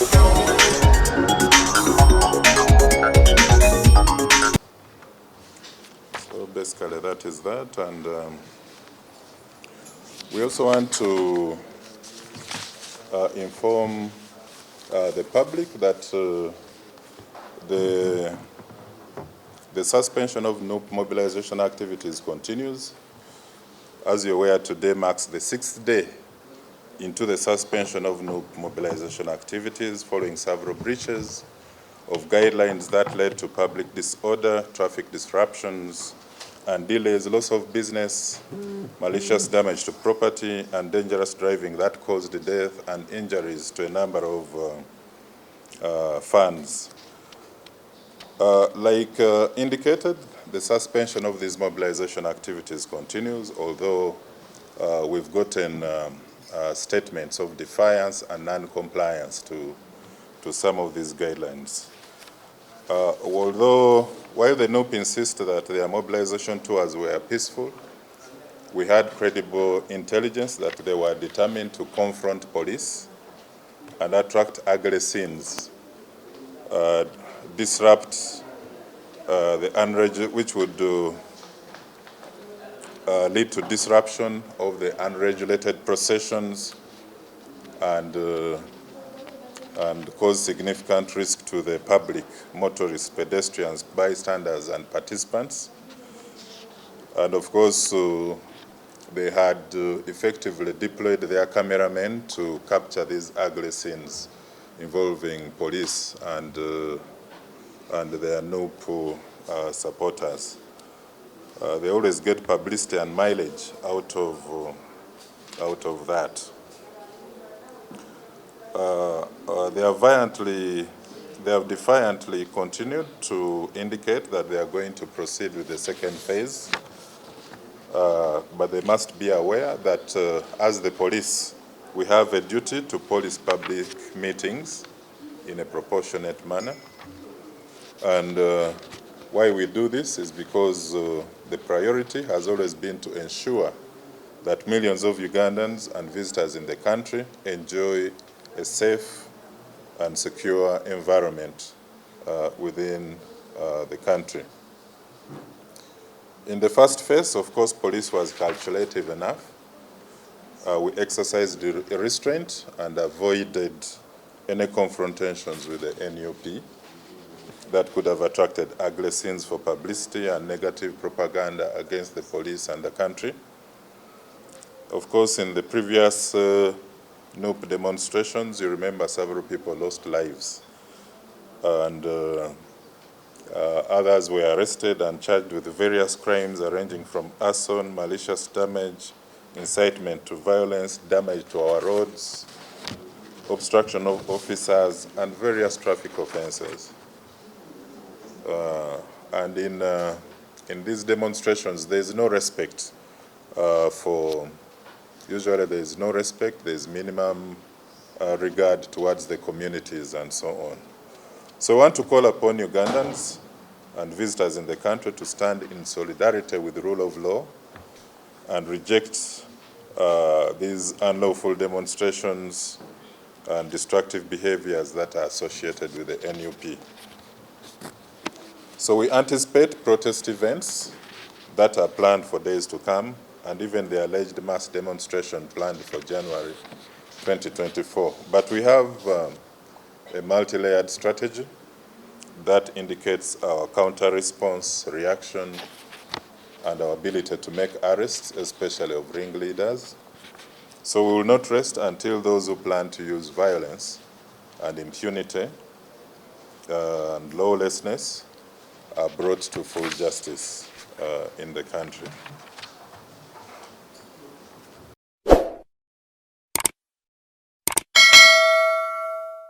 So basically that is that, and we also want to inform the public that the suspension of no mobilization activities continues. As you're aware, today marks the 6th day into the suspension of no mobilization activities following several breaches of guidelines that led to public disorder, traffic disruptions, and delays, loss of business, malicious damage to property, and dangerous driving that caused death and injuries to a number of fans. Like indicated, the suspension of these mobilization activities continues, although we've gotten statements of defiance and non-compliance to some of these guidelines. While the NUP insist that their mobilization tours were peaceful, we had credible intelligence that they were determined to confront police and attract ugly scenes, disrupt which would lead to disruption of the unregulated processions and cause significant risk to the public, motorists, pedestrians, bystanders, and participants. And of course, they had effectively deployed their cameramen to capture these ugly scenes involving police and their NUP supporters. They always get publicity and mileage out of that. They have defiantly continued to indicate that they are going to proceed with the second phase, but they must be aware that as the police, we have a duty to police public meetings in a proportionate manner. And why we do this is because the priority has always been to ensure that millions of Ugandans and visitors in the country enjoy a safe and secure environment within the country. In the first phase, of course, police was calculative enough. We exercised restraint and avoided any confrontations with the NUP that could have attracted ugly scenes for publicity and negative propaganda against the police and the country. Of course, in the previous NUP demonstrations, you remember several people lost lives, and others were arrested and charged with various crimes ranging from arson, malicious damage, incitement to violence, damage to our roads, obstruction of officers, and various traffic offenses. And in these demonstrations, there is no respect usually there is no respect, there is minimum regard towards the communities and so on. So I want to call upon Ugandans and visitors in the country to stand in solidarity with the rule of law and reject these unlawful demonstrations and destructive behaviors that are associated with the NUP. So we anticipate protest events that are planned for days to come, and even the alleged mass demonstration planned for January 2024. But we have a multi-layered strategy that indicates our counter-response, reaction, and our ability to make arrests, especially of ringleaders. So we will not rest until those who plan to use violence and impunity and lawlessness are brought to full justice in the country.